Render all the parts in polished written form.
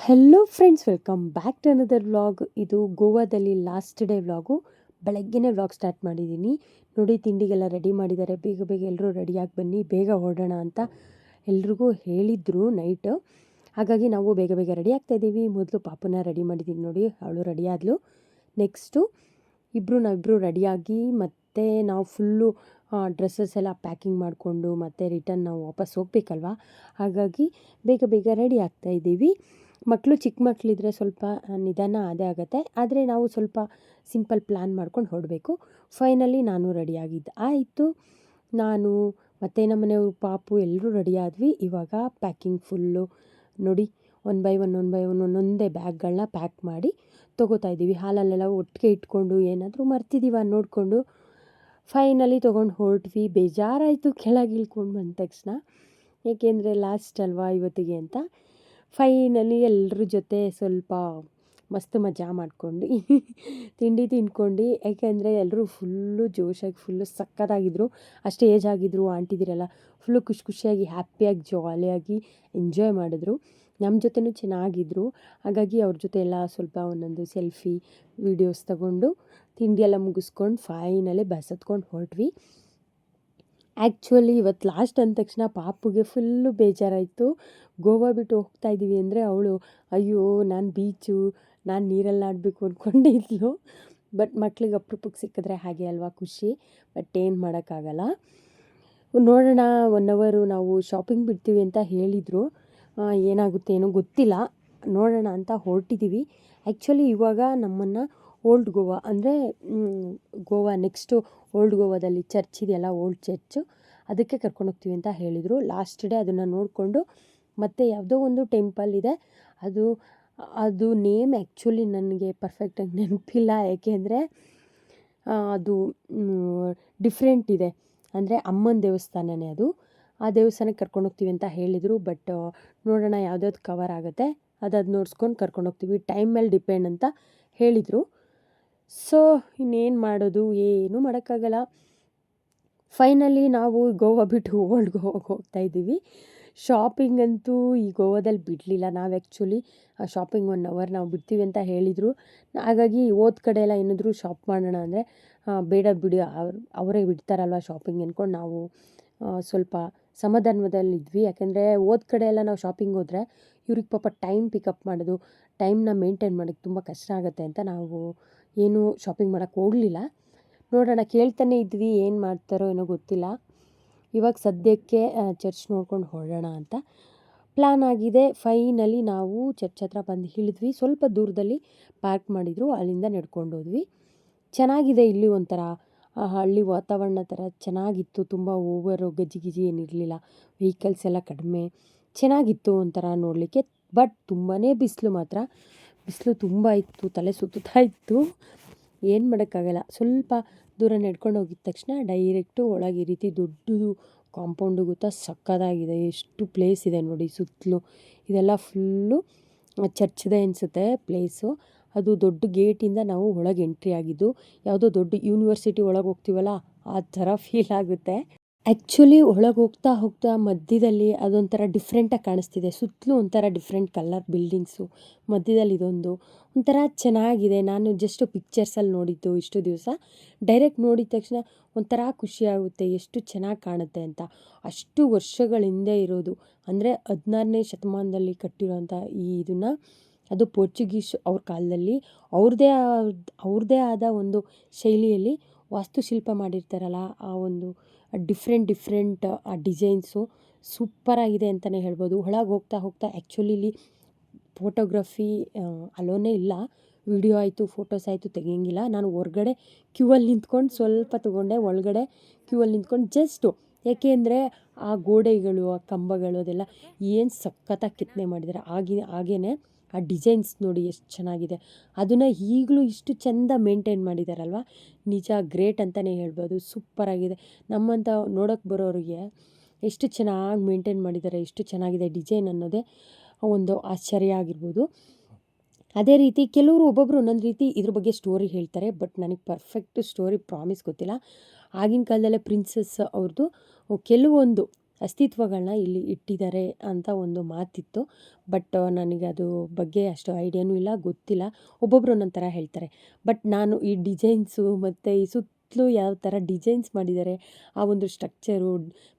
Hello friends, welcome back to another vlog. ಇದು ಗೋವಾದಲ್ಲಿ last day vlog. ಬೆಳಗ್ಗೆನೇ vlog start ಮಾಡಿದ್ದೀನಿ. ನೋಡಿ, ತಿಂಡಿಗೆಲ್ಲ ರೆಡಿ ಮಾಡಿದ್ದಾರೆ. ಬೇಗ ಬೇಗ ಎಲ್ಲರೂ ರೆಡಿಯಾಗಿ ಬನ್ನಿ, ಬೇಗ ಹೊರಡೋಣ ಅಂತ ಎಲ್ರಿಗೂ ಹೇಳಿದ್ರು ನೈಟು. ಹಾಗಾಗಿ ನಾವು ಬೇಗ ಬೇಗ ರೆಡಿ ಆಗ್ತಾಯಿದ್ದೀವಿ. ಮೊದಲು ಪಾಪುನ ರೆಡಿ ಮಾಡಿದ್ದೀನಿ. ನೋಡಿ, ಅವಳು ರೆಡಿ ಆದಳು. ನೆಕ್ಸ್ಟು ನಾವಿಬ್ಬರು ರೆಡಿಯಾಗಿ ಮತ್ತು ನಾವು ಫುಲ್ಲು ಡ್ರೆಸ್ಸಸ್ ಎಲ್ಲ ಪ್ಯಾಕಿಂಗ್ ಮಾಡಿಕೊಂಡು ಮತ್ತು ರಿಟರ್ನ್ ನಾವು ವಾಪಸ್ ಹೋಗ್ಬೇಕಲ್ವ. ಹಾಗಾಗಿ ಬೇಗ ಬೇಗ ರೆಡಿ ಆಗ್ತಾಯಿದ್ದೀವಿ. ಮಕ್ಕಳು ಚಿಕ್ಕ ಮಕ್ಕಳಿದ್ರೆ ಸ್ವಲ್ಪ ನಿಧಾನ ಅದೇ ಆಗುತ್ತೆ. ಆದರೆ ನಾವು ಸ್ವಲ್ಪ ಸಿಂಪಲ್ ಪ್ಲ್ಯಾನ್ ಮಾಡ್ಕೊಂಡು ಹೊರಡಬೇಕು. ಫೈನಲಿ ನಾನು ರೆಡಿಯಾಗಿದ್ದು ಆಯಿತು. ನಾನು ಮತ್ತು ನಮ್ಮ ಮನೆಯವರು ಪಾಪು ಎಲ್ಲರೂ ರೆಡಿ ಆದ್ವಿ. ಇವಾಗ ಪ್ಯಾಕಿಂಗ್ ಫುಲ್ಲು ನೋಡಿ, ಒನ್ ಬೈ ಒನ್ ಒಂದೊಂದೇ ಬ್ಯಾಗ್ಗಳನ್ನ ಪ್ಯಾಕ್ ಮಾಡಿ ತೊಗೋತಾ ಇದ್ದೀವಿ. ಹಾಲಲ್ಲೆಲ್ಲ ಒಟ್ಟಿಗೆ ಇಟ್ಕೊಂಡು ಏನಾದರೂ ಮರ್ತಿದ್ದೀವ ನೋಡಿಕೊಂಡು ಫೈನಲಿ ತೊಗೊಂಡು ಹೊರಟ್ವಿ. ಬೇಜಾರಾಯಿತು ಕೆಳಗೆ ಇಳ್ಕೊಂಡು ಬಂದ ತಕ್ಷಣ, ಏಕೆಂದರೆ ಲಾಸ್ಟ್ ಅಲ್ವಾ ಇವತ್ತಿಗೆ ಅಂತ. ಫೈನಲಿ ಎಲ್ಲರ ಜೊತೆ ಸ್ವಲ್ಪ ಮಸ್ತ್ ಮಜಾ ಮಾಡ್ಕೊಂಡು ತಿಂಡಿ ತಿಂದ್ಕೊಂಡು, ಯಾಕೆಂದರೆ ಎಲ್ಲರೂ ಫುಲ್ಲು ಜೋಶಾಗಿ ಫುಲ್ಲು ಸಕ್ಕತ್ತಾಗಿದ್ದರು. ಅಷ್ಟೇ ಏಜ್ ಆಗಿದ್ದರು ಆಂಟಿದಿರೆಲ್ಲ ಫುಲ್ಲು ಖುಷಿಯಾಗಿ ಹ್ಯಾಪಿಯಾಗಿ ಜಾಲಿಯಾಗಿ ಎಂಜಾಯ್ ಮಾಡಿದ್ರು. ನಮ್ಮ ಜೊತೆನೂ ಚೆನ್ನಾಗಿದ್ದರು. ಹಾಗಾಗಿ ಅವ್ರ ಜೊತೆ ಎಲ್ಲ ಸ್ವಲ್ಪ ಒಂದೊಂದು ಸೆಲ್ಫಿ ವೀಡಿಯೋಸ್ ತಗೊಂಡು ತಿಂಡಿಯೆಲ್ಲ ಮುಗಿಸ್ಕೊಂಡು ಫೈನಲಿ ಬಸ್ ಹತ್ಕೊಂಡು ಹೊರಟ್ವಿ. ಆ್ಯಕ್ಚುಲಿ ಇವತ್ತು ಲಾಸ್ಟ್ ಅಂದ ತಕ್ಷಣ ಪಾಪುಗೆ ಫುಲ್ಲು ಬೇಜಾರಾಯಿತು. ಗೋವಾ ಬಿಟ್ಟು ಹೋಗ್ತಾ ಇದ್ದೀವಿ ಅಂದರೆ ಅವಳು ಅಯ್ಯೋ ನಾನು ಬೀಚು, ನಾನು ನೀರಲ್ಲಿ ಆಡಬೇಕು ಅಂದ್ಕೊಂಡಿದ್ಲು. ಬಟ್ ಮಕ್ಳಿಗೆ ಅಪರೂಪಕ್ಕೆ ಸಿಕ್ಕಿದ್ರೆ ಹಾಗೆ ಅಲ್ವಾ ಖುಷಿ. ಬಟ್ ಏನು ಮಾಡೋಕ್ಕಾಗಲ್ಲ. ನೋಡೋಣ, 1 ಅವರು ನಾವು ಶಾಪಿಂಗ್ ಬಿಡ್ತೀವಿ ಅಂತ ಹೇಳಿದರು. ಏನಾಗುತ್ತೆ ಏನೋ ಗೊತ್ತಿಲ್ಲ, ನೋಡೋಣ ಅಂತ ಹೊರಟಿದ್ದೀವಿ. ಆ್ಯಕ್ಚುಲಿ ಇವಾಗ ನಮ್ಮನ್ನು ಓಲ್ಡ್ ಗೋವಾ ಅಂದರೆ ಗೋವಾ ನೆಕ್ಸ್ಟು ಓಲ್ಡ್ ಗೋವಾದಲ್ಲಿ ಚರ್ಚ್ ಇದೆಯಲ್ಲ, ಓಲ್ಡ್ ಚರ್ಚು, ಅದಕ್ಕೆ ಕರ್ಕೊಂಡೋಗ್ತೀವಿ ಅಂತ ಹೇಳಿದರು. ಲಾಸ್ಟ್ ಡೇ ಅದನ್ನು ನೋಡಿಕೊಂಡು ಮತ್ತು ಯಾವುದೋ ಒಂದು ಟೆಂಪಲ್ ಇದೆ, ಅದು ನೇಮ್ ಆ್ಯಕ್ಚುಲಿ ನನಗೆ ಪರ್ಫೆಕ್ಟಾಗಿ ನೆನಪಿಲ್ಲ. ಏಕೆಂದರೆ ಅದು ಡಿಫ್ರೆಂಟ್ ಇದೆ, ಅಂದರೆ ಅಮ್ಮನ ದೇವಸ್ಥಾನನೇ ಅದು. ಆ ದೇವಸ್ಥಾನಕ್ಕೆ ಕರ್ಕೊಂಡೋಗ್ತೀವಿ ಅಂತ ಹೇಳಿದರು. ಬಟ್ ನೋಡೋಣ ಯಾವ್ದ್ಯಾವ್ದು ಕವರ್ ಆಗುತ್ತೆ ಅದು ನೋಡ್ಸ್ಕೊಂಡು ಕರ್ಕೊಂಡೋಗ್ತೀವಿ. ಟೈಮ್ ಮೇಲೆ ಡಿಪೆಂಡ್ ಅಂತ ಹೇಳಿದರು. ಸೊ ಇನ್ನೇನು ಮಾಡೋದು, ಏನೂ ಮಾಡೋಕ್ಕಾಗಲ್ಲ. ಫೈನಲಿ ನಾವು ಗೋವಾ ಬಿಟ್ಟು ಓಲ್ಡ್ ಗೋವಾಗೆ ಹೋಗ್ತಾಯಿದ್ದೀವಿ. ಶಾಪಿಂಗ್ ಅಂತೂ ಈ ಗೋವಾದಲ್ಲಿ ಬಿಡಲಿಲ್ಲ. ನಾವು ಆ್ಯಕ್ಚುಲಿ ಶಾಪಿಂಗ್ 1 ಅವರ್ ನಾವು ಬಿಡ್ತೀವಿ ಅಂತ ಹೇಳಿದರು. ಹಾಗಾಗಿ ಹೋದ ಕಡೆ ಎಲ್ಲ ಏನಾದರೂ ಶಾಪ್ ಮಾಡೋಣ ಅಂದರೆ ಬೇಡ ಬಿಡಿ, ಅವರೇ ಬಿಡ್ತಾರಲ್ವ ಶಾಪಿಂಗ್ ಅಂದ್ಕೊಂಡು ನಾವು ಸ್ವಲ್ಪ ಸಮಾಧಾನದಲ್ಲಿದ್ವಿ. ಯಾಕೆಂದರೆ ಹೋದ ಕಡೆ ಎಲ್ಲ ನಾವು ಶಾಪಿಂಗ್ ಹೋದರೆ ಇವ್ರಿಗೆ ಪಾಪ ಟೈಮ್ ಪಿಕಪ್ ಮಾಡೋದು, ಟೈಮ್ನ ಮೇಂಟೈನ್ ಮಾಡೋಕ್ಕೆ ತುಂಬ ಕಷ್ಟ ಆಗುತ್ತೆ ಅಂತ ನಾವು ಏನೂ ಶಾಪಿಂಗ್ ಮಾಡೋಕ್ಕೆ ಹೋಗಲಿಲ್ಲ. ನೋಡೋಣ, ಕೇಳ್ತಾನೆ ಇದ್ವಿ, ಏನು ಮಾಡ್ತಾರೋ ಏನೋ ಗೊತ್ತಿಲ್ಲ. ಇವಾಗ ಸದ್ಯಕ್ಕೆ ಚರ್ಚ್ ನೋಡ್ಕೊಂಡು ಹೊರಡೋಣ ಅಂತ ಪ್ಲ್ಯಾನ್ ಆಗಿದೆ. ಫೈನಲಿ ನಾವು ಚರ್ಚ್ ಹತ್ರ ಬಂದು ಇಳಿದ್ವಿ. ಸ್ವಲ್ಪ ದೂರದಲ್ಲಿ ಪಾರ್ಕ್ ಮಾಡಿದರು, ಅಲ್ಲಿಂದ ನಡ್ಕೊಂಡು ಹೋದ್ವಿ. ಚೆನ್ನಾಗಿದೆ, ಇಲ್ಲಿ ಒಂಥರ ಹಳ್ಳಿ ವಾತಾವರಣ ಥರ ಚೆನ್ನಾಗಿತ್ತು. ತುಂಬ ಓವರು ಗಜಿಗಿಜಿ ಏನಿರಲಿಲ್ಲ, ವೆಹಿಕಲ್ಸ್ ಎಲ್ಲ ಕಡಿಮೆ, ಚೆನ್ನಾಗಿತ್ತು ಒಂಥರ ನೋಡಲಿಕ್ಕೆ. ಬಟ್ ತುಂಬಾ ಬಿಸಿಲು ತುಂಬ ಇತ್ತು, ತಲೆ ಸುತ್ತಾ ಇತ್ತು. ಏನು ಮಾಡೋಕ್ಕಾಗಲ್ಲ. ಸ್ವಲ್ಪ ದೂರ ನಡ್ಕೊಂಡು ಹೋಗಿದ ತಕ್ಷಣ ಡೈರೆಕ್ಟು ಒಳಗೆ ಈ ರೀತಿ ದೊಡ್ಡದು ಕಾಂಪೌಂಡು ಗೊತ್ತಾ, ಸಕ್ಕತ್ತಾಗಿದೆ. ಎಷ್ಟು ಪ್ಲೇಸ್ ಇದೆ ನೋಡಿ ಸುತ್ತಲೂ. ಇದೆಲ್ಲ ಫುಲ್ಲು ಚರ್ಚ್ದೇ ಅನಿಸುತ್ತೆ ಪ್ಲೇಸು. ಅದು ದೊಡ್ಡ ಗೇಟಿಂದ ನಾವು ಒಳಗೆ ಎಂಟ್ರಿ ಆಗಿದ್ದು. ಯಾವುದೋ ದೊಡ್ಡ ಯೂನಿವರ್ಸಿಟಿ ಒಳಗೆ ಹೋಗ್ತೀವಲ್ಲ ಆ ಥರ ಫೀಲ್ ಆಗುತ್ತೆ. ಆ್ಯಕ್ಚುಲಿ ಒಳಗೆ ಹೋಗ್ತಾ ಮಧ್ಯದಲ್ಲಿ ಅದೊಂಥರ ಡಿಫ್ರೆಂಟಾಗಿ ಕಾಣಿಸ್ತಿದೆ. ಸುತ್ತಲೂ ಒಂಥರ ಡಿಫ್ರೆಂಟ್ ಕಲರ್ ಬಿಲ್ಡಿಂಗ್ಸು, ಮಧ್ಯದಲ್ಲಿ ಇದೊಂದು ಒಂಥರ ಚೆನ್ನಾಗಿದೆ. ನಾನು ಜಸ್ಟ್ ಪಿಕ್ಚರ್ಸಲ್ಲಿ ನೋಡಿದ್ದು ಇಷ್ಟು ದಿವಸ. ಡೈರೆಕ್ಟ್ ನೋಡಿದ ತಕ್ಷಣ ಒಂಥರ ಖುಷಿಯಾಗುತ್ತೆ, ಎಷ್ಟು ಚೆನ್ನಾಗಿ ಕಾಣುತ್ತೆ ಅಂತ. ಅಷ್ಟು ವರ್ಷಗಳ ಹಿಂದೆ ಇರೋದು, ಅಂದರೆ 16ನೇ ಶತಮಾನದಲ್ಲಿ ಕಟ್ಟಿರೋಂಥ ಇದನ್ನು, ಅದು ಪೋರ್ಚುಗೀಸ್ ಅವ್ರ ಕಾಲದಲ್ಲಿ ಅವ್ರದ್ದೇ ಆದ ಒಂದು ಶೈಲಿಯಲ್ಲಿ ವಾಸ್ತುಶಿಲ್ಪ ಮಾಡಿರ್ತಾರಲ್ಲ, ಆ ಒಂದು ಡಿಫ್ರೆಂಟ್ ಆ ಡಿಸೈನ್ಸು ಸೂಪರಾಗಿದೆ ಅಂತಲೇ ಹೇಳ್ಬೋದು. ಒಳಗೆ ಹೋಗ್ತಾ ಆ್ಯಕ್ಚುಲಿ ಇಲ್ಲಿ ಫೋಟೋಗ್ರಫಿ ಅಲೋನೇ ಇಲ್ಲ. ವಿಡಿಯೋ ಆಯಿತು, ಫೋಟೋಸ್ ಆಯಿತು ತೆಗಿಯೋಂಗಿಲ್ಲ. ನಾನು ಹೊರ್ಗಡೆ ಕ್ಯೂವಲ್ಲಿ ನಿಂತ್ಕೊಂಡು ಸ್ವಲ್ಪ ತೊಗೊಂಡೆ, ಒಳಗಡೆ ಕ್ಯೂವಲ್ಲಿ ನಿಂತ್ಕೊಂಡು ಜಸ್ಟು, ಏಕೆಂದರೆ ಆ ಗೋಡೆಗಳು, ಆ ಕಂಬಗಳು ಅದೆಲ್ಲ ಏನು ಸಖತ್ತಾಗಿ ಕೆತ್ತನೆ ಮಾಡಿದ್ದಾರೆ. ಹಾಗೇ ಆ ಡಿಸೈನ್ಸ್ ನೋಡಿ ಎಷ್ಟು ಚೆನ್ನಾಗಿದೆ. ಅದನ್ನು ಈಗಲೂ ಇಷ್ಟು ಚೆಂದ ಮೇಂಟೈನ್ ಮಾಡಿದ್ದಾರಲ್ವ, ನಿಜ ಗ್ರೇಟ್ ಅಂತಲೇ ಹೇಳ್ಬೋದು. ಸೂಪರಾಗಿದೆ. ನಮ್ಮಂಥ ನೋಡೋಕ್ಕೆ ಬರೋರಿಗೆ ಎಷ್ಟು ಚೆನ್ನಾಗಿ ಮೇಂಟೈನ್ ಮಾಡಿದ್ದಾರೆ, ಎಷ್ಟು ಚೆನ್ನಾಗಿದೆ ಡಿಸೈನ್ ಅನ್ನೋದೇ ಒಂದು ಆಶ್ಚರ್ಯ ಆಗಿರ್ಬೋದು. ಅದೇ ರೀತಿ ಕೆಲವರು ಒಬ್ಬೊಬ್ಬರು ಒಂದೊಂದು ರೀತಿ ಇದ್ರ ಬಗ್ಗೆ ಸ್ಟೋರಿ ಹೇಳ್ತಾರೆ. ಬಟ್ ನನಗೆ ಪರ್ಫೆಕ್ಟ್ ಸ್ಟೋರಿ ಪ್ರಾಮಿಸ್ ಗೊತ್ತಿಲ್ಲ. ಆಗಿನ ಕಾಲದಲ್ಲೇ ಪ್ರಿನ್ಸಸ್ ಅವ್ರದ್ದು ಕೆಲವೊಂದು ಅಸ್ತಿತ್ವಗಳನ್ನ ಇಲ್ಲಿ ಇಟ್ಟಿದ್ದಾರೆ ಅಂತ ಒಂದು ಮಾತಿತ್ತು. ಬಟ್ ನನಗೆ ಅದು ಬಗ್ಗೆ ಅಷ್ಟು ಐಡಿಯಾನೂ ಇಲ್ಲ, ಗೊತ್ತಿಲ್ಲ. ಒಬ್ಬೊಬ್ಬರು ಒಂದೊಂದು ಥರ ಹೇಳ್ತಾರೆ. ಬಟ್ ನಾನು ಈ ಡಿಸೈನ್ಸು ಮತ್ತು ಈ ಸುತ್ತಲೂ ಯಾವ ಥರ ಡಿಸೈನ್ಸ್ ಮಾಡಿದ್ದಾರೆ, ಆ ಒಂದು ಸ್ಟ್ರಕ್ಚರು,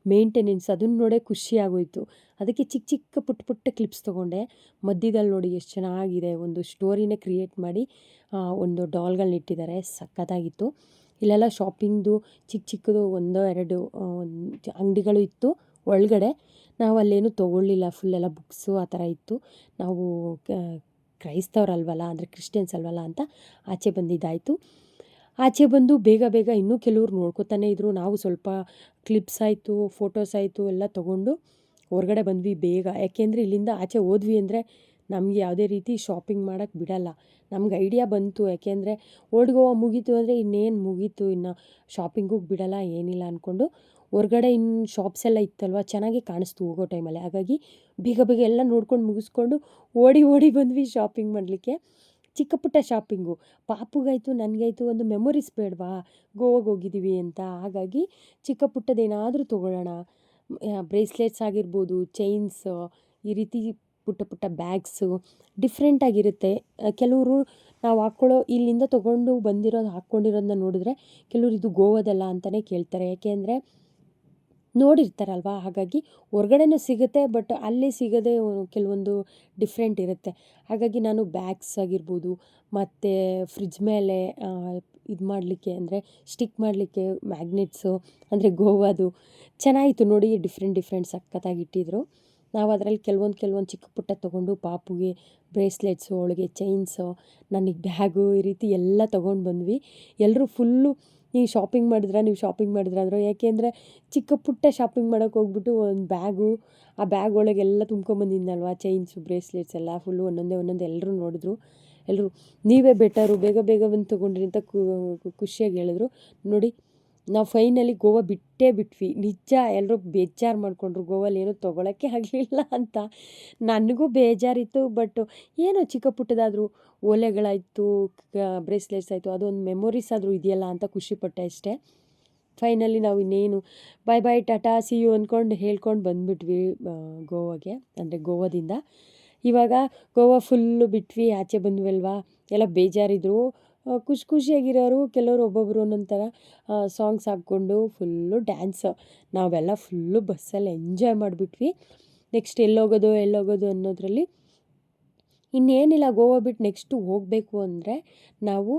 ಮೇಂಟೆನೆನ್ಸ್ ಅದನ್ನು ನೋಡೇ ಖುಷಿ ಆಗೋಯಿತು. ಅದಕ್ಕೆ ಚಿಕ್ಕ ಚಿಕ್ಕ ಪುಟ್ಟ ಪುಟ್ಟ ಕ್ಲಿಪ್ಸ್ ತೊಗೊಂಡೆ. ಮಧ್ಯದಲ್ಲಿ ನೋಡಿ ಎಷ್ಟು ಚೆನ್ನಾಗಿದೆ, ಒಂದು ಸ್ಟೋರಿನೇ ಕ್ರಿಯೇಟ್ ಮಾಡಿ ಒಂದು ಡಾಲ್ಗಳನ್ನ ಇಟ್ಟಿದ್ದಾರೆ, ಸಖತ್ತಾಗಿತ್ತು. ಇಲ್ಲೆಲ್ಲ ಶಾಪಿಂಗ್ದು ಚಿಕ್ಕ ಚಿಕ್ಕದು ಒಂದೋ ಎರಡು ಅಂಗಡಿಗಳು ಇತ್ತು ಒಳಗಡೆ. ನಾವು ಅಲ್ಲೇನು ತೊಗೊಳ್ಳಿಲ್ಲ, ಫುಲ್ಲೆಲ್ಲ ಬುಕ್ಸು ಆ ಥರ ಇತ್ತು. ನಾವು ಕ್ರೈಸ್ತವ್ರಲ್ವಲ್ಲ, ಅಂದರೆ ಕ್ರಿಶ್ಚಿಯನ್ಸ್ ಅಲ್ವಲ್ಲ ಅಂತ ಆಚೆ ಬಂದಿದ್ದಾಯಿತು. ಆಚೆ ಬಂದು ಬೇಗ ಬೇಗ ಇನ್ನೂ ಕೆಲವ್ರು ನೋಡ್ಕೋತಾನೆ ಇದ್ದರು. ನಾವು ಸ್ವಲ್ಪ ಕ್ಲಿಪ್ಸ್ ಆಯಿತು, ಫೋಟೋಸ್ ಆಯಿತು ಎಲ್ಲ ತೊಗೊಂಡು ಹೊರಗಡೆ ಬಂದ್ವಿ ಬೇಗ. ಯಾಕೆಂದರೆ ಇಲ್ಲಿಂದ ಆಚೆ ಹೋದ್ವಿ ಅಂದರೆ ನಮಗೆ ಯಾವುದೇ ರೀತಿ ಶಾಪಿಂಗ್ ಮಾಡೋಕ್ಕೆ ಬಿಡಲ್ಲ. ನಮ್ಗೆ ಐಡಿಯಾ ಬಂತು, ಯಾಕೆಂದರೆ ಓಲ್ಡ್ ಗೋವಾ ಮುಗೀತು ಅಂದರೆ ಇನ್ನೇನು ಮುಗೀತು, ಇನ್ನು ಶಾಪಿಂಗಿಗೆ ಬಿಡಲ್ಲ ಏನಿಲ್ಲ ಅಂದ್ಕೊಂಡು ಹೊರಗಡೆ ಇನ್ನು ಶಾಪ್ಸ್ ಎಲ್ಲ ಇತ್ತಲ್ವ, ಚೆನ್ನಾಗಿ ಕಾಣಿಸ್ತು ಹೋಗೋ ಟೈಮಲ್ಲಿ. ಹಾಗಾಗಿ ಬೇಗ ಬೇಗ ಎಲ್ಲ ನೋಡ್ಕೊಂಡು ಮುಗಿಸ್ಕೊಂಡು ಓಡಿ ಓಡಿ ಬಂದ್ವಿ ಶಾಪಿಂಗ್ ಮಾಡಲಿಕ್ಕೆ. ಚಿಕ್ಕ ಪುಟ್ಟ ಶಾಪಿಂಗು, ಪಾಪುಗಾಯಿತು ನನಗಾಯಿತು, ಒಂದು ಮೆಮೊರೀಸ್ ಬೇಡವಾ ಗೋವಾಗೆ ಹೋಗಿದ್ದೀವಿ ಅಂತ. ಹಾಗಾಗಿ ಚಿಕ್ಕ ಪುಟ್ಟದೇನಾದರೂ ತೊಗೊಳ್ಳೋಣ, ಬ್ರೇಸ್ಲೆಟ್ಸ್ ಆಗಿರ್ಬೋದು, ಚೈನ್ಸ್, ಈ ರೀತಿ ಪುಟ್ಟ ಪುಟ್ಟ ಬ್ಯಾಗ್ಸು ಡಿಫ್ರೆಂಟಾಗಿರುತ್ತೆ. ಕೆಲವರು ನಾವು ಹಾಕ್ಕೊಳ್ಳೋ ಇಲ್ಲಿಂದ ತೊಗೊಂಡು ಬಂದಿರೋದು ಹಾಕ್ಕೊಂಡಿರೋದನ್ನ ನೋಡಿದ್ರೆ ಕೆಲವರು ಇದು ಗೋವಾದಲ್ಲ ಅಂತಲೇ ಕೇಳ್ತಾರೆ. ಯಾಕೆಂದರೆ ನೋಡಿರ್ತಾರಲ್ವ, ಹಾಗಾಗಿ ಹೊರ್ಗಡೆನೂ ಸಿಗುತ್ತೆ, ಬಟ್ ಅಲ್ಲಿ ಸಿಗೋದೇ ಕೆಲವೊಂದು ಡಿಫ್ರೆಂಟ್ ಇರುತ್ತೆ. ಹಾಗಾಗಿ ನಾನು ಬ್ಯಾಗ್ಸ್ ಆಗಿರ್ಬೋದು, ಮತ್ತು ಫ್ರಿಜ್ ಮೇಲೆ ಇದು ಮಾಡಲಿಕ್ಕೆ ಅಂದರೆ ಸ್ಟಿಕ್ ಮಾಡಲಿಕ್ಕೆ ಮ್ಯಾಗ್ನೆಟ್ಸು, ಅಂದರೆ ಗೋವಾದು ಚೆನ್ನಾಗಿತ್ತು ನೋಡಿ, ಡಿಫ್ರೆಂಟ್ ಸಖತ್ತಾಗಿ ಇಟ್ಟಿದ್ರು. ನಾವು ಅದರಲ್ಲಿ ಕೆಲವೊಂದು ಚಿಕ್ಕ ಪುಟ್ಟ ತೊಗೊಂಡು ಪಾಪುಗೆ ಬ್ರೇಸ್ಲೆಟ್ಸು, ಅವಳಿಗೆ ಚೈನ್ಸು, ನನಗೆ ಬ್ಯಾಗು, ಈ ರೀತಿ ಎಲ್ಲ ತೊಗೊಂಡು ಬಂದ್ವಿ. ಎಲ್ಲರೂ ಫುಲ್ಲು ನೀವು ಶಾಪಿಂಗ್ ಮಾಡಿದ್ರಾ ಅಂದರು. ಯಾಕೆಂದರೆ ಚಿಕ್ಕ ಪುಟ್ಟ ಶಾಪಿಂಗ್ ಮಾಡೋಕ್ಕೆ ಹೋಗ್ಬಿಟ್ಟು ಒಂದು ಬ್ಯಾಗು, ಆ ಬ್ಯಾಗ್ ಒಳಗೆಲ್ಲ ತುಂಬ್ಕೊಂಬಂದಿದ್ನಲ್ವ, ಚೈನ್ಸು, ಬ್ರೇಸ್ಲೆಟ್ಸ್ ಎಲ್ಲ ಫುಲ್ಲು ಒಂದೊಂದೇ ಎಲ್ಲರೂ ನೋಡಿದ್ರು. ಎಲ್ಲರೂ ನೀವೇ ಬೆಟರು, ಬೇಗ ಬೇಗ ಬಂದು ತೊಗೊಂಡ್ರಿ ಅಂತ ಖುಷಿಯಾಗಿ ಹೇಳಿದ್ರು. ನೋಡಿ ನಾವು ಫೈನಲಿ ಗೋವಾ ಬಿಟ್ಟೇ ಬಿಟ್ವಿ. ನಿಜ ಎಲ್ಲರೂ ಬೇಜಾರು ಮಾಡಿಕೊಂಡ್ರು, ಗೋವಾಲಿ ಏನೂ ತೊಗೊಳಕ್ಕೆ ಆಗಲಿಲ್ಲ ಅಂತ. ನನಗೂ ಬೇಜಾರಿತ್ತು, ಬಟ್ ಏನೋ ಚಿಕ್ಕ ಪುಟ್ಟದಾದರೂ ಓಲೆಗಳಾಯಿತು, ಬ್ರೇಸ್ಲೆಟ್ಸ್ ಆಯಿತು, ಅದೊಂದು ಮೆಮೊರೀಸ್ ಆದರೂ ಇದೆಯಲ್ಲ ಅಂತ ಖುಷಿಪಟ್ಟೆ ಅಷ್ಟೇ. ಫೈನಲಿ ನಾವು ಇನ್ನೇನು ಬಾಯ್ ಬಾಯ್ ಟಾಟಾ ಸಿ ಯು ಅಂದ್ಕೊಂಡು ಹೇಳ್ಕೊಂಡು ಬಂದುಬಿಟ್ವಿ ಗೋವಾಗೆ, ಅಂದರೆ ಗೋವಾದಿಂದ. ಇವಾಗ ಗೋವಾ ಫುಲ್ಲು ಬಿಟ್ವಿ, ಆಚೆ ಬಂದ್ವಲ್ವಾ, ಎಲ್ಲ ಬೇಜಾರಿದ್ರು. ಖುಷಿಯಾಗಿರೋರು ಕೆಲವರು ಒಬ್ಬೊಬ್ಬರು ಒಂದೊಂದು ಥರ ಸಾಂಗ್ಸ್ ಹಾಕ್ಕೊಂಡು ಫುಲ್ಲು ಡ್ಯಾನ್ಸ್. ನಾವೆಲ್ಲ ಫುಲ್ಲು ಬಸ್ಸಲ್ಲಿ ಎಂಜಾಯ್ ಮಾಡಿಬಿಟ್ವಿ. ನೆಕ್ಸ್ಟ್ ಎಲ್ಲೋಗೋದು ಅನ್ನೋದರಲ್ಲಿ ಇನ್ನೇನಿಲ್ಲ. ಗೋವಾ ಬಿಟ್ಟು ನೆಕ್ಸ್ಟು ಹೋಗಬೇಕು ಅಂದರೆ ನಾವು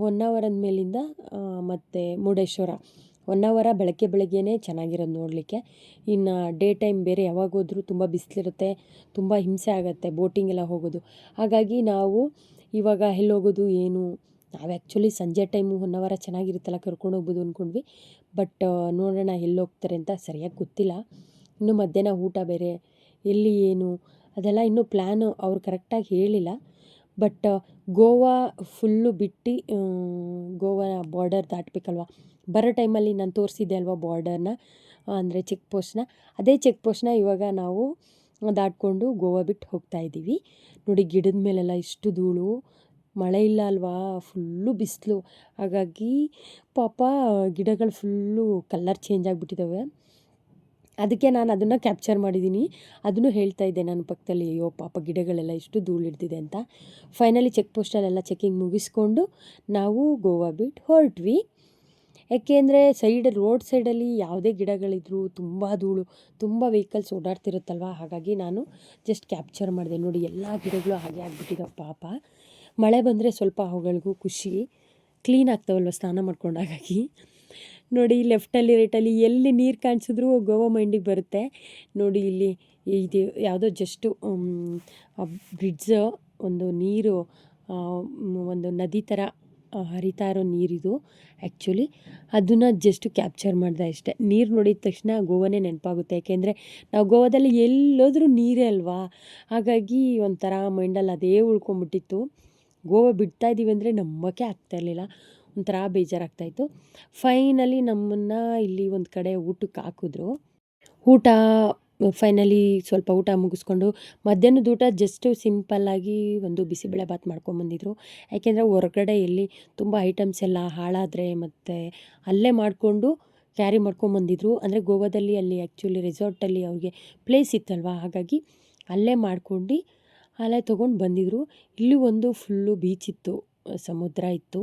ಹೊನ್ನಾವರದ ಮೇಲಿಂದ ಮತ್ತು ಮುರುಡೇಶ್ವರ. ಹೊನ್ನಾವರ ಬೆಳಗ್ಗೆನೇ ಚೆನ್ನಾಗಿರೋದು ನೋಡಲಿಕ್ಕೆ. ಇನ್ನು ಡೇ ಟೈಮ್ ಬೇರೆ ಯಾವಾಗ ಹೋದ್ರೂ ತುಂಬ ಬಿಸಿಲಿರುತ್ತೆ, ತುಂಬ ಹಿಂಸೆ ಆಗುತ್ತೆ ಬೋಟಿಂಗ್ ಎಲ್ಲ ಹೋಗೋದು. ಹಾಗಾಗಿ ನಾವು ಇವಾಗ ಎಲ್ಲೋಗೋದು ಏನು, ನಾವು ಆ್ಯಕ್ಚುಲಿ ಸಂಜೆ ಟೈಮು ಹೊನ್ನಾವರ ಚೆನ್ನಾಗಿರುತ್ತಲ್ಲ, ಕರ್ಕೊಂಡು ಹೋಗ್ಬೋದು ಅಂದ್ಕೊಂಡ್ವಿ. ಬಟ್ ನೋಡೋಣ ಎಲ್ಲೋಗ್ತಾರೆ ಅಂತ ಸರಿಯಾಗಿ ಗೊತ್ತಿಲ್ಲ. ಇನ್ನು ಮಧ್ಯಾಹ್ನ ಊಟ ಬೇರೆ, ಎಲ್ಲಿ ಏನು ಅದೆಲ್ಲ ಇನ್ನೂ ಪ್ಲ್ಯಾನು ಅವ್ರು ಕರೆಕ್ಟಾಗಿ ಹೇಳಿಲ್ಲ. ಬಟ್ ಗೋವಾ ಫುಲ್ಲು ಬಿಟ್ಟು ಗೋವಾ ಬಾರ್ಡರ್ ದಾಟಬೇಕಲ್ವ, ಬರೋ ಟೈಮಲ್ಲಿ ನಾನು ತೋರಿಸಿದ್ದೆ ಅಲ್ವಾ ಬಾರ್ಡರ್ನ, ಅಂದರೆ ಚೆಕ್ ಪೋಸ್ಟ್ನ, ಅದೇ ಚೆಕ್ ಪೋಸ್ಟ್ನ ಇವಾಗ ನಾವು ದಾಟ್ಕೊಂಡು ಗೋವಾ ಬಿಟ್ಟು ಹೋಗ್ತಾಯಿದ್ದೀವಿ. ನೋಡಿ ಗಿಡದ ಮೇಲೆಲ್ಲ ಇಷ್ಟು ಧೂಳು, ಮಳೆ ಇಲ್ಲ ಅಲ್ವಾ, ಫುಲ್ಲು ಬಿಸಿಲು. ಹಾಗಾಗಿ ಪಾಪ ಗಿಡಗಳು ಫುಲ್ಲು ಕಲ್ಲರ್ ಚೇಂಜ್ ಆಗಿಬಿಟ್ಟಿದ್ದಾವೆ. ಅದಕ್ಕೆ ನಾನು ಅದನ್ನು ಕ್ಯಾಪ್ಚರ್ ಮಾಡಿದ್ದೀನಿ, ಅದನ್ನು ಹೇಳ್ತಾ ಇದ್ದೆ ನನ್ನ ಪಕ್ಕದಲ್ಲಿ, ಅಯ್ಯೋ ಪಾಪ ಗಿಡಗಳೆಲ್ಲ ಇಷ್ಟು ಧೂಳು ಹಿಡ್ದಿದೆ ಅಂತ. ಫೈನಲಿ ಚೆಕ್ ಪೋಸ್ಟಲ್ಲೆಲ್ಲ ಚೆಕಿಂಗ್ ಮುಗಿಸ್ಕೊಂಡು ನಾವು ಗೋವಾ ಬಿಟ್ಟು ಹೊರಟ್ವಿ. ಯಾಕೆಂದರೆ ರೋಡ್ ಸೈಡಲ್ಲಿ ಯಾವುದೇ ಗಿಡಗಳಿದ್ರು ತುಂಬ ಧೂಳು, ತುಂಬ ವೆಹಿಕಲ್ಸ್ ಓಡಾಡ್ತಿರುತ್ತಲ್ವ, ಹಾಗಾಗಿ ನಾನು ಜಸ್ಟ್ ಕ್ಯಾಪ್ಚರ್ ಮಾಡಿದೆ. ನೋಡಿ ಎಲ್ಲ ಗಿಡಗಳು ಹಾಗೆ ಆಗಿಬಿಟ್ಟಿದ್ದಾವೆ ಪಾಪ. ಮಳೆ ಬಂದರೆ ಸ್ವಲ್ಪ ಅವುಗಳಿಗೂ ಖುಷಿ, ಕ್ಲೀನ್ ಆಗ್ತಾವಲ್ವ ಸ್ನಾನ ಮಾಡ್ಕೊಂಡು. ಹಾಗಾಗಿ ನೋಡಿ ಲೆಫ್ಟಲ್ಲಿ ರೈಟಲ್ಲಿ ಎಲ್ಲಿ ನೀರು ಕಾಣಿಸಿದ್ರು ಗೋವಾ ಮೈಂಡಿಗೆ ಬರುತ್ತೆ. ನೋಡಿ ಇಲ್ಲಿ ಇದು ಯಾವುದೋ ಜಸ್ಟು ಬ್ರಿಡ್ಜ್, ಒಂದು ನೀರು, ಒಂದು ನದಿ ಥರ ಹರಿತಾ ಇರೋ ನೀರಿದು ಆ್ಯಕ್ಚುಲಿ. ಅದನ್ನು ಜಸ್ಟ್ ಕ್ಯಾಪ್ಚರ್ ಮಾಡಿದೆ ಅಷ್ಟೇ. ನೀರು ನೋಡಿದ ತಕ್ಷಣ ಗೋವಾನೇ ನೆನಪಾಗುತ್ತೆ, ಯಾಕೆಂದರೆ ನಾವು ಗೋವಾದಲ್ಲಿ ಎಲ್ಲೋದ್ರೂ ನೀರೇ ಅಲ್ವಾ. ಹಾಗಾಗಿ ಒಂಥರ ಮೈಂಡಲ್ಲಿ ಅದೇ ಉಳ್ಕೊಂಬಿಟ್ಟಿತ್ತು. ಗೋವಾ ಬಿಡ್ತಾ ಇದ್ದೀವಿ ಅಂದರೆ ನಂಬೋಕ್ಕೆ ಆಗ್ತಾಯಿರಲಿಲ್ಲ, ಒಂಥರ ಬೇಜಾರಾಗ್ತಾಯಿತ್ತು. ಫೈನಲಿ ನಮ್ಮನ್ನು ಇಲ್ಲಿ ಒಂದು ಕಡೆ ಊಟಕ್ಕೆ ಹಾಕಿದ್ರು. ಫೈನಲಿ ಸ್ವಲ್ಪ ಊಟ ಮುಗಿಸ್ಕೊಂಡು ಮಧ್ಯಾಹ್ನದ ಊಟ ಜಸ್ಟು ಸಿಂಪಲ್ಲಾಗಿ ಒಂದು ಬಿಸಿಬೇಳೆಬಾತ್ ಮಾಡ್ಕೊಂಬಂದಿದ್ರು. ಯಾಕೆಂದರೆ ಹೊರಗಡೆ ಎಲ್ಲಿ ತುಂಬ ಐಟಮ್ಸ್ ಎಲ್ಲ ಹಾಳಾದರೆ ಮತ್ತು ಅಲ್ಲೇ ಮಾಡಿಕೊಂಡು ಕ್ಯಾರಿ ಮಾಡ್ಕೊಂಬಂದಿದ್ರು. ಅಂದರೆ ಗೋವಾದಲ್ಲಿ ಅಲ್ಲಿ ಆ್ಯಕ್ಚುಲಿ ರೆಸಾರ್ಟಲ್ಲಿ ಅವ್ರಿಗೆ ಪ್ಲೇಸ್ ಇತ್ತಲ್ವ, ಹಾಗಾಗಿ ಅಲ್ಲೇ ಮಾಡ್ಕೊಂಡು ಅಲ್ಲೇ ತೊಗೊಂಡು ಬಂದಿದ್ರು. ಇಲ್ಲಿ ಒಂದು ಫುಲ್ಲು ಬೀಚ್ ಇತ್ತು, ಸಮುದ್ರ ಇತ್ತು.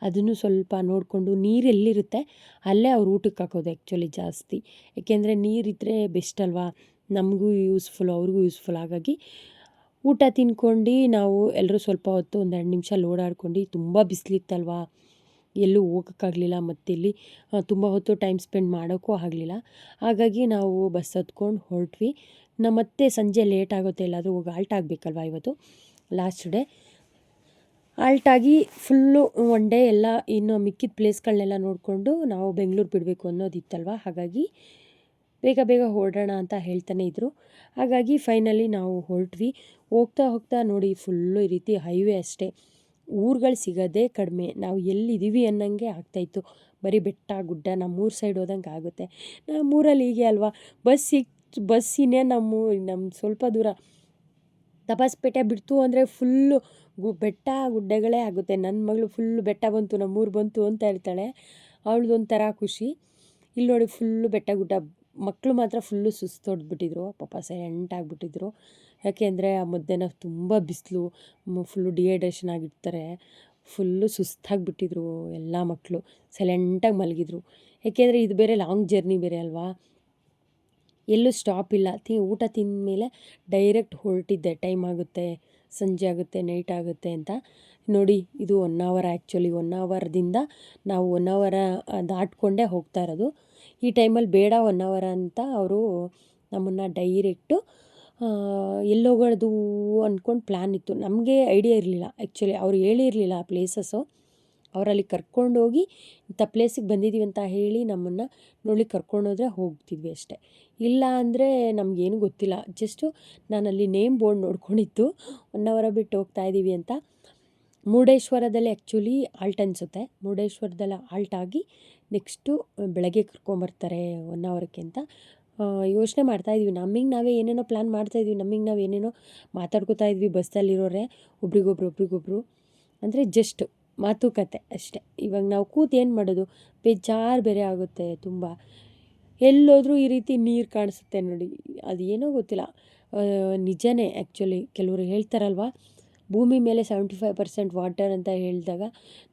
ಅದನ್ನು ಸ್ವಲ್ಪ ನೋಡಿಕೊಂಡು ನೀರು ಎಲ್ಲಿರುತ್ತೆ ಅಲ್ಲೇ ಅವ್ರು ಊಟಕ್ಕೆ ಹಾಕೋದು ಆ್ಯಕ್ಚುಲಿ ಜಾಸ್ತಿ. ಏಕೆಂದರೆ ನೀರಿದ್ದರೆ ಬೆಸ್ಟ್ ಅಲ್ವಾ, ನಮಗೂ ಯೂಸ್ಫುಲ್ ಅವ್ರಿಗೂ ಯೂಸ್ಫುಲ್. ಹಾಗಾಗಿ ಊಟ ತಿನ್ಕೊಂಡು ನಾವು ಎಲ್ಲರೂ ಸ್ವಲ್ಪ ಹೊತ್ತು ಒಂದು 2 ನಿಮಿಷ ಓಡಾಡ್ಕೊಂಡು, ತುಂಬ ಬಿಸಿಲಿತ್ತಲ್ವ ಎಲ್ಲೂ ಹೋಗೋಕ್ಕಾಗಲಿಲ್ಲ, ಮತ್ತು ಇಲ್ಲಿ ತುಂಬ ಹೊತ್ತು ಟೈಮ್ ಸ್ಪೆಂಡ್ ಮಾಡೋಕ್ಕೂ ಆಗಲಿಲ್ಲ. ಹಾಗಾಗಿ ನಾವು ಬಸ್ ಹತ್ಕೊಂಡು ಹೊರಟ್ವಿ. ಮತ್ತೆ ಸಂಜೆ ಲೇಟ್ ಆಗುತ್ತೆ, ಎಲ್ಲಾದರೂ ಹೋಗಿ ಆಲ್ಟ್ ಆಗಬೇಕಲ್ವ, ಇವತ್ತು ಲಾಸ್ಟ್ ಡೇ. ಆಲ್ಟಾಗಿ ಫುಲ್ಲು ಒನ್ ಡೇ ಎಲ್ಲ ಇನ್ನು ಮಿಕ್ಕಿದ ಪ್ಲೇಸ್ಗಳನ್ನೆಲ್ಲ ನೋಡಿಕೊಂಡು ನಾವು ಬೆಂಗಳೂರು ಬಿಡಬೇಕು ಅನ್ನೋದಿತ್ತಲ್ವ, ಹಾಗಾಗಿ ಬೇಗ ಬೇಗ ಹೊರಡೋಣ ಅಂತ ಹೇಳ್ತಾನೆ ಇದ್ದರು. ಹಾಗಾಗಿ ಫೈನಲಿ ನಾವು ಹೊರಟ್ವಿ. ಹೋಗ್ತಾ ಹೋಗ್ತಾ ನೋಡಿ ಫುಲ್ಲು ಈ ರೀತಿ ಹೈವೇ ಅಷ್ಟೇ, ಊರುಗಳು ಸಿಗೋದೇ ಕಡಿಮೆ. ನಾವು ಎಲ್ಲಿದ್ದೀವಿ ಅನ್ನೋಂಗೆ ಆಗ್ತಾಯಿತ್ತು, ಬರೀ ಬೆಟ್ಟ ಗುಡ್ಡ. ನಮ್ಮೂರು ಸೈಡ್ ಹೋದಂಗೆ ಆಗುತ್ತೆ. ನಮ್ಮೂರಲ್ಲಿ ಹೀಗೆ ಅಲ್ವಾ, ಬಸ್ಸಿನೇ ನಮ್ಮ ಸ್ವಲ್ಪ ದೂರ ತಪಾಸ್ಪೇಟೆ ಬಿಡ್ತು ಅಂದರೆ ಫುಲ್ಲು ಬೆಟ್ಟ ಗುಡ್ಡಗಳೇ ಆಗುತ್ತೆ. ನನ್ನ ಮಗಳು ಫುಲ್ಲು ಬೆಟ್ಟ ಬಂತು, ನಮ್ಮೂರು ಬಂತು ಅಂತ ಹೇಳ್ತಾಳೆ. ಅವಳದೊಂಥರ ಖುಷಿ. ಇಲ್ಲಿ ನೋಡಿ ಫುಲ್ಲು ಬೆಟ್ಟ ಗುಡ್ಡ. ಮಕ್ಕಳು ಮಾತ್ರ ಫುಲ್ಲು ಸುಸ್ತೊಡ್ಬಿಟ್ಟಿದ್ರು, ಪಾಪ ಸೈಲೆಂಟ್ ಆಗಿಬಿಟ್ಟಿದ್ರು. ಯಾಕೆಂದರೆ ಆ ಮಧ್ಯಾಹ್ನ ತುಂಬ ಬಿಸಿಲು, ಫುಲ್ಲು ಡಿಹೈಡ್ರೇಷನ್ ಆಗಿರ್ತಾರೆ. ಫುಲ್ಲು ಸುಸ್ತಾಗಿಬಿಟ್ಟಿದ್ರು ಎಲ್ಲ ಮಕ್ಕಳು, ಸೈಲೆಂಟಾಗಿ ಮಲಗಿದ್ರು. ಏಕೆಂದರೆ ಇದು ಬೇರೆ ಲಾಂಗ್ ಜರ್ನಿ ಬೇರೆ ಅಲ್ವಾ, ಎಲ್ಲೂ ಸ್ಟಾಪ್ ಇಲ್ಲ. ಊಟ ತಿಂದ ಮೇಲೆ ಡೈರೆಕ್ಟ್ ಹೊರಟಿದ್ದೆ. ಟೈಮ್ ಆಗುತ್ತೆ, ಸಂಜೆ ಆಗುತ್ತೆ, ನೈಟ್ ಆಗುತ್ತೆ ಅಂತ. ನೋಡಿ ಇದು 1 ಅವರ್ ಆ್ಯಕ್ಚುಲಿ. 1 ಅವರ್ದಿಂದ ನಾವು 1 ಅವರ ದಾಟ್ಕೊಂಡೇ ಹೋಗ್ತಾ ಇರೋದು. ಈ ಟೈಮಲ್ಲಿ ಬೇಡ 1 ಅವರ್ ಅಂತ ಅವರು ನಮ್ಮನ್ನು ಡೈರೆಕ್ಟು ಎಲ್ಲೋಗೋದು ಅಂದ್ಕೊಂಡು ಪ್ಲ್ಯಾನ್ ಇತ್ತು. ನಮಗೆ ಐಡಿಯಾ ಇರಲಿಲ್ಲ ಆ್ಯಕ್ಚುಲಿ, ಅವ್ರು ಹೇಳಿರಲಿಲ್ಲ ಆ ಪ್ಲೇಸಸ್ಸು. ಅವರಲ್ಲಿ ಕರ್ಕೊಂಡೋಗಿ ಇಂಥ ಪ್ಲೇಸಿಗೆ ಬಂದಿದ್ದೀವಿ ಅಂತ ಹೇಳಿ ನಮ್ಮನ್ನು ನೋಡ್ಲಿಕ್ಕೆ ಕರ್ಕೊಂಡೋದ್ರೆ ಹೋಗ್ತಿದ್ವಿ ಅಷ್ಟೇ. ಇಲ್ಲ ಅಂದರೆ ನಮಗೇನು ಗೊತ್ತಿಲ್ಲ. ಜಸ್ಟು ನಾನಲ್ಲಿ ನೇಮ್ ಬೋರ್ಡ್ ನೋಡ್ಕೊಂಡಿದ್ದು 1 ಅವರ ಬಿಟ್ಟು ಹೋಗ್ತಾಯಿದ್ದೀವಿ ಅಂತ. ಮುರುಡೇಶ್ವರದಲ್ಲಿ ಆ್ಯಕ್ಚುಲಿ ಆಲ್ಟ್ ಅನಿಸುತ್ತೆ. ಮುರುಡೇಶ್ವರದಲ್ಲಿ ಆಲ್ಟ್ ಆಗಿ ನೆಕ್ಸ್ಟು ಬೆಳಗ್ಗೆ ಕರ್ಕೊಂಬರ್ತಾರೆ 1 ಅವರ್ಗೆ ಅಂತ ಯೋಚನೆ ಮಾಡ್ತಾಯಿದ್ವಿ. ನಮಗೆ ನಾವೇ ಏನೇನೋ ಪ್ಲ್ಯಾನ್ ಮಾಡ್ತಾಯಿದ್ವಿ, ನಮಗೆ ನಾವು ಏನೇನೋ ಮಾತಾಡ್ಕೋತಾ ಇದ್ವಿ ಬಸ್ಸಲ್ಲಿರೋರೆ, ಒಬ್ರಿಗೊಬ್ರು ಅಂದರೆ ಜಸ್ಟ್ ಮಾತುಕತೆ ಅಷ್ಟೇ. ಇವಾಗ ನಾವು ಕೂತು ಏನು ಮಾಡೋದು, ಬೇಜಾರು ಬೇರೆ ಆಗುತ್ತೆ ತುಂಬ. ಎಲ್ಲೋದ್ರೂ ಈ ರೀತಿ ನೀರು ಕಾಣಿಸುತ್ತೆ ನೋಡಿ, ಅದು ಏನೋ ಗೊತ್ತಿಲ್ಲ, ನಿಜನೇ ಆ್ಯಕ್ಚುಲಿ. ಕೆಲವರು ಹೇಳ್ತಾರಲ್ವ, ಭೂಮಿ ಮೇಲೆ 75% ವಾಟರ್ ಅಂತ ಹೇಳಿದಾಗ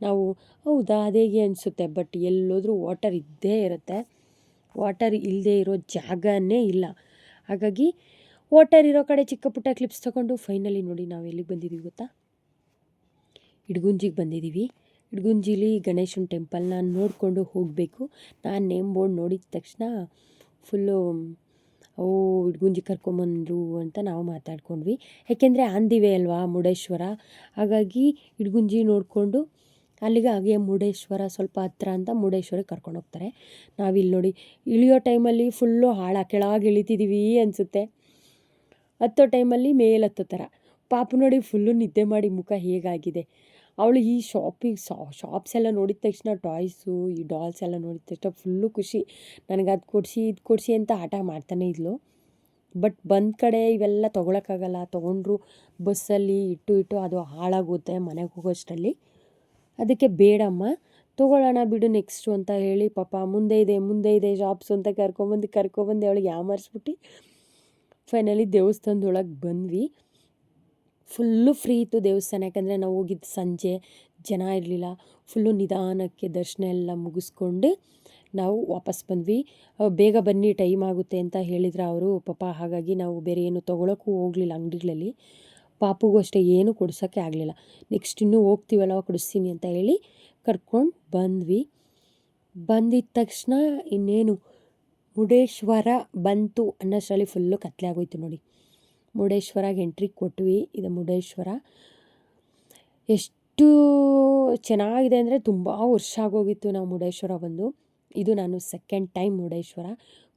ನಾವು ಹೌದಾ ಅದೇಗೆ ಅನಿಸುತ್ತೆ. ಬಟ್ ಎಲ್ಲೋದ್ರೂ ವಾಟರ್ ಇದ್ದೇ ಇರುತ್ತೆ. ವಾಟರ್ ಇಲ್ಲದೆ ಇರೋ ಜಾಗನೇ ಇಲ್ಲ. ಹಾಗಾಗಿ ವಾಟರ್ ಇರೋ ಕಡೆ ಚಿಕ್ಕ ಪುಟ್ಟ ಕ್ಲಿಪ್ಸ್ ತೊಗೊಂಡು ಫೈನಲಿ ನೋಡಿ ನಾವು ಎಲ್ಲಿಗೆ ಬಂದಿದ್ದೀವಿ ಗೊತ್ತಾ, ಇಡಗುಂಜಿಗೆ ಬಂದಿದ್ದೀವಿ. ಇಡಗುಂಜಿಲಿ ಗಣೇಶನ ಟೆಂಪಲ್ನ ನೋಡಿಕೊಂಡು ಹೋಗಬೇಕು. ನಾನು ನೇಮ್ ಬೋರ್ಡ್ ನೋಡಿದ ತಕ್ಷಣ ಫುಲ್ಲು ಇಡಗುಂಜಿ ಕರ್ಕೊಂಬಂದರು ಅಂತ ನಾವು ಮಾತಾಡ್ಕೊಂಡ್ವಿ. ಯಾಕೆಂದರೆ ಆನ್ ದಿ ವೇ ಅಲ್ವಾ ಮುರುಡೇಶ್ವರ, ಹಾಗಾಗಿ ಇಡಗುಂಜಿ ನೋಡಿಕೊಂಡು ಅಲ್ಲಿಗೆ ಹಾಗೆ ಮುರುಡೇಶ್ವರ ಸ್ವಲ್ಪ ಹತ್ರ ಅಂತ ಮುರುಡೇಶ್ವರಕ್ಕೆ ಕರ್ಕೊಂಡು ಹೋಗ್ತಾರೆ. ನಾವಿಲ್ಲಿ ನೋಡಿ ಇಳಿಯೋ ಟೈಮಲ್ಲಿ ಫುಲ್ಲು ಕೆಳಗೆ ಇಳಿತಿದ್ದೀವಿ ಅನಿಸುತ್ತೆ, ಹತ್ತೋ ಟೈಮಲ್ಲಿ ಮೇಲೆ ಹತ್ತೋ ಥರ. ಪಾಪು ನೋಡಿ ಫುಲ್ಲು ನಿದ್ದೆ ಮಾಡಿ ಮುಖ ಹೇಗಾಗಿದೆ. ಅವಳು ಈ ಶಾಪ್ಸ್ ಎಲ್ಲ ನೋಡಿದ ತಕ್ಷಣ, ಟಾಯ್ಸು ಈ ಡಾಲ್ಸ್ ಎಲ್ಲ ನೋಡಿದ ತಕ್ಷಣ ಫುಲ್ಲು ಖುಷಿ. ನನಗೆ ಅದು ಕೊಡಿಸಿ ಇದು ಕೊಡಿಸಿ ಅಂತ ಆಟ ಮಾಡ್ತಾನೆ ಇದ್ಲು. ಬಟ್ ಬಂದ ಕಡೆ ಇವೆಲ್ಲ ತೊಗೊಳಕ್ಕಾಗಲ್ಲ. ತೊಗೊಂಡ್ರು ಬಸ್ಸಲ್ಲಿ ಇಟ್ಟು ಅದು ಹಾಳಾಗುತ್ತೆ ಮನೆಗೆ ಹೋಗೋಷ್ಟರಲ್ಲಿ. ಅದಕ್ಕೆ ಬೇಡಮ್ಮ, ತೊಗೊಳ್ಳೋಣ ಬಿಡು ನೆಕ್ಸ್ಟು ಅಂತ ಹೇಳಿ ಪಾಪ ಮುಂದೆ ಇದೆ ಶಾಪ್ಸ್ ಅಂತ ಕರ್ಕೊಬಂದು ಅವಳಿಗೆ ಯಾಮರ್ಸ್ಬಿಟ್ಟು ಫೈನಲಿ ದೇವಸ್ಥಾನದೊಳಗೆ ಬಂದ್ವಿ. ಫುಲ್ಲು ಫ್ರೀ ಇತ್ತು ದೇವಸ್ಥಾನ. ಯಾಕಂದರೆ ನಾವು ಹೋಗಿದ್ದು ಸಂಜೆ, ಜನ ಇರಲಿಲ್ಲ. ಫುಲ್ಲು ನಿಧಾನಕ್ಕೆ ದರ್ಶನ ಎಲ್ಲ ಮುಗಿಸ್ಕೊಂಡು ನಾವು ವಾಪಸ್ ಬಂದ್ವಿ. ಬೇಗ ಬನ್ನಿ ಟೈಮ್ ಆಗುತ್ತೆ ಅಂತ ಹೇಳಿದ್ರು ಅವರು ಪಾಪ. ಹಾಗಾಗಿ ನಾವು ಬೇರೆ ಏನು ತೊಗೊಳಕ್ಕೂ ಹೋಗಲಿಲ್ಲ ಅಂಗಡಿಗಳಲ್ಲಿ. ಪಾಪುಗೂ ಅಷ್ಟೇ ಏನೂ ಕೊಡ್ಸೋಕ್ಕೆ ಆಗಲಿಲ್ಲ. ನೆಕ್ಸ್ಟ್ ಇನ್ನೂ ಹೋಗ್ತೀವಲ್ಲ ಕೊಡಿಸ್ತೀನಿ ಅಂತ ಹೇಳಿ ಕರ್ಕೊಂಡು ಬಂದ್ವಿ. ಬಂದಿದ್ದ ತಕ್ಷಣ ಇನ್ನೇನು ಮುರುಡೇಶ್ವರ ಬಂತು ಅನ್ನೋಷ್ಟರಲ್ಲಿ ಫುಲ್ಲು ಕತ್ಲೆ ಆಗೋಯ್ತು ನೋಡಿ. ಮುರುಡೇಶ್ವರಗೆ ಎಂಟ್ರಿ ಕೊಟ್ವಿ. ಇದು ಮುರುಡೇಶ್ವರ ಎಷ್ಟು ಚೆನ್ನಾಗಿದೆ ಅಂದರೆ ತುಂಬ ವರ್ಷ ಆಗೋಗಿತ್ತು ನಾವು ಮುರುಡೇಶ್ವರ ಬಂದು. ಇದು ನಾನು ಸೆಕೆಂಡ್ ಟೈಮ್ ಮುರುಡೇಶ್ವರ.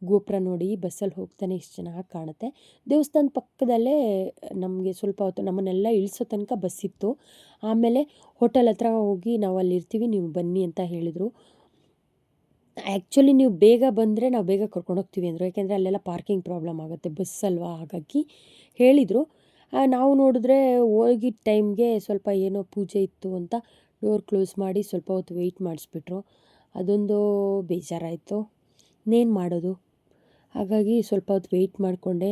ಗೋಪುರ ನೋಡಿ ಬಸ್ಸಲ್ಲಿ ಹೋಗ್ತಾನೆ ಎಷ್ಟು ಚೆನ್ನಾಗಿ ಕಾಣುತ್ತೆ. ದೇವಸ್ಥಾನದ ಪಕ್ಕದಲ್ಲೇ ನಮಗೆ ಸ್ವಲ್ಪ ಹೊತ್ತು ನಮ್ಮನ್ನೆಲ್ಲ ಇಳಿಸೋ ತನಕ ಬಸ್ಸಿತ್ತು. ಆಮೇಲೆ ಹೋಟೆಲ್ ಹತ್ರ ಹೋಗಿ ನಾವು ಅಲ್ಲಿರ್ತೀವಿ, ನೀವು ಬನ್ನಿ ಅಂತ ಹೇಳಿದರು. ಆ್ಯಕ್ಚುಲಿ ನೀವು ಬೇಗ ಬಂದರೆ ನಾವು ಬೇಗ ಕರ್ಕೊಂಡೋಗ್ತೀವಿ ಅಂದರು. ಯಾಕೆಂದರೆ ಅಲ್ಲೆಲ್ಲ ಪಾರ್ಕಿಂಗ್ ಪ್ರಾಬ್ಲಮ್ ಆಗುತ್ತೆ, ಬಸ್ ಅಲ್ವಾ, ಹಾಗಾಗಿ ಹೇಳಿದರು. ನಾವು ನೋಡಿದ್ರೆ ಹೋಗಿದ್ದ ಟೈಮ್ಗೆ ಸ್ವಲ್ಪ ಏನೋ ಪೂಜೆ ಇತ್ತು ಅಂತ ಡೋರ್ ಕ್ಲೋಸ್ ಮಾಡಿ ಸ್ವಲ್ಪ ಹೊತ್ತು ವೆಯ್ಟ್ ಮಾಡಿಸ್ಬಿಟ್ರು. ಅದೊಂದು ಬೇಜಾರಾಯಿತು. ಇನ್ನೇನು ಮಾಡೋದು. ಹಾಗಾಗಿ ಸ್ವಲ್ಪ ಹೊತ್ತು ವೆಯ್ಟ್ ಮಾಡಿಕೊಂಡೆ,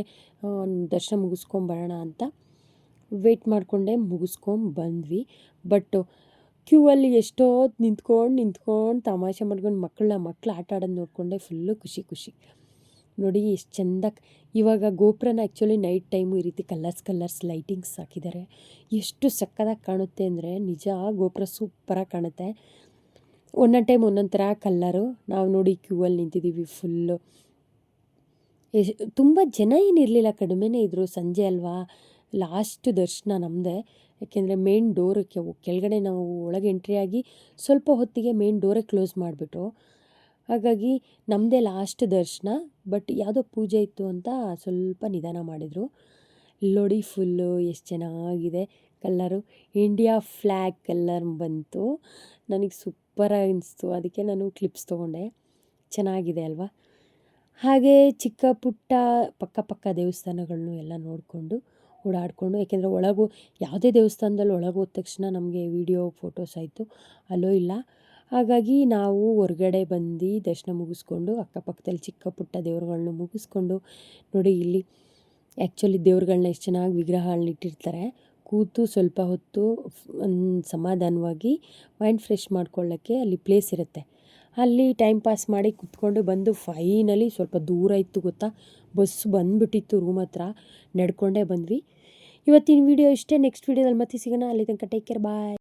ದರ್ಶನ ಮುಗಿಸ್ಕೊಂಬರೋಣ ಅಂತ ವೆಯ್ಟ್ ಮಾಡಿಕೊಂಡೆ, ಮುಗಿಸ್ಕೊಂಬಂದ್ವಿ. ಬಟ್ ಕ್ಯೂ ಅಲ್ಲಿ ಎಷ್ಟೊತ್ತು ನಿಂತ್ಕೊಂಡು ತಮಾಷೆ ಮಾಡ್ಕೊಂಡು ಮಕ್ಕಳು ಆಟ ಆಡೋದು ನೋಡಿಕೊಂಡೆ ಫುಲ್ಲು ಖುಷಿ. ನೋಡಿ ಎಷ್ಟು ಚೆಂದ. ಇವಾಗ ಗೋಪುರನ ಆ್ಯಕ್ಚುಲಿ ನೈಟ್ ಟೈಮು ಈ ರೀತಿ ಕಲರ್ಸ್ ಲೈಟಿಂಗ್ಸ್ ಹಾಕಿದ್ದಾರೆ. ಎಷ್ಟು ಸಕ್ಕತ್ತಾಗಿ ಕಾಣುತ್ತೆ ಅಂದರೆ ನಿಜ, ಗೋಪುರ ಸೂಪರಾಗಿ ಕಾಣುತ್ತೆ. ಒಂದೊಂದು ಟೈಮ್ ಒಂದೊಂದು ಥರ ಕಲ್ಲರು. ನಾವು ನೋಡಿ ಕ್ಯೂ ಅಲ್ಲಿ ನಿಂತಿದ್ದೀವಿ ಫುಲ್ಲು. ತುಂಬ ಜನ ಏನಿರಲಿಲ್ಲ, ಕಡಿಮೆನೇ ಇದ್ದರು. ಸಂಜೆ ಅಲ್ವಾ, ಲಾಸ್ಟ್ ದರ್ಶನ ನಮ್ಮದೇ. ಯಾಕೆಂದರೆ ಮೇನ್ ಡೋರಕ್ಕೆ ಕೆಳಗಡೆ ನಾವು ಒಳಗೆ ಎಂಟ್ರಿಯಾಗಿ ಸ್ವಲ್ಪ ಹೊತ್ತಿಗೆ ಮೇನ್ ಡೋರೇ ಕ್ಲೋಸ್ ಮಾಡಿಬಿಟ್ರು. ಹಾಗಾಗಿ ನಮ್ಮದೇ ಲಾಸ್ಟ್ ದರ್ಶನ. ಬಟ್ ಯಾವುದೋ ಪೂಜೆ ಇತ್ತು ಅಂತ ಸ್ವಲ್ಪ ನಿಧಾನ ಮಾಡಿದರು. ನೋಡಿ ಫುಲ್ಲು ಎಷ್ಟು ಚೆನ್ನಾಗಿದೆ ಕಲ್ಲರು. ಇಂಡಿಯಾ ಫ್ಲ್ಯಾಗ್ ಕಲ್ಲರ್ ಬಂತು. ನನಗೆ ಸೂಪರಾಗಿ ಅನಿಸ್ತು. ಅದಕ್ಕೆ ನಾನು ಕ್ಲಿಪ್ಸ್ ತೊಗೊಂಡೆ. ಚೆನ್ನಾಗಿದೆ ಅಲ್ವಾ. ಹಾಗೆ ಚಿಕ್ಕ ಪುಟ್ಟ ಪಕ್ಕ ದೇವಸ್ಥಾನಗಳನ್ನು ಎಲ್ಲ ನೋಡಿಕೊಂಡು ಓಡಾಡಿಕೊಂಡು, ಯಾಕೆಂದರೆ ಯಾವುದೇ ದೇವಸ್ಥಾನದಲ್ಲಿ ಒಳಗೆ ಹೋದ ತಕ್ಷಣ ನಮಗೆ ವೀಡಿಯೋ ಫೋಟೋಸ್ ಆಯಿತು ಅಲೋ ಇಲ್ಲ. ಹಾಗಾಗಿ ನಾವು ಹೊರಗಡೆ ಬಂದು ದರ್ಶನ ಮುಗಿಸ್ಕೊಂಡು ಅಕ್ಕಪಕ್ಕದಲ್ಲಿ ಚಿಕ್ಕ ಪುಟ್ಟ ದೇವ್ರುಗಳ್ನ ಮುಗಿಸ್ಕೊಂಡು, ನೋಡಿ ಇಲ್ಲಿ ಆ್ಯಕ್ಚುಲಿ ದೇವ್ರುಗಳ್ನ ಎಷ್ಟು ಚೆನ್ನಾಗಿ ವಿಗ್ರಹಗಳನ್ನ ಇಟ್ಟಿರ್ತಾರೆ. ಕೂತು ಸ್ವಲ್ಪ ಹೊತ್ತು ಸಮಾಧಾನವಾಗಿ ಮೈಂಡ್ ಫ್ರೆಶ್ ಮಾಡ್ಕೊಳ್ಳೋಕ್ಕೆ ಅಲ್ಲಿ ಪ್ಲೇಸ್ ಇರುತ್ತೆ. ಅಲ್ಲಿ ಟೈಮ್ ಪಾಸ್ ಮಾಡಿ ಕುತ್ಕೊಂಡು ಬಂದು ಫೈನಲಿ ಸ್ವಲ್ಪ ದೂರ ಇತ್ತು ಗೊತ್ತಾ, ಬಸ್ ಬಂದುಬಿಟ್ಟಿತ್ತು ರೂಮ್ ಹತ್ರ. ನಡ್ಕೊಂಡೇ ಬಂದ್ವಿ. ಇವತ್ತಿನ ವೀಡಿಯೋ ಇಷ್ಟೇ. ನೆಕ್ಸ್ಟ್ ವೀಡಿಯೋದಲ್ಲಿ ಮತ್ತೆ ಸಿಗೋಣ. ಅಲ್ಲಿ ತನಕ ಟೇಕ್ ಕೇರ್, ಬಾಯ್.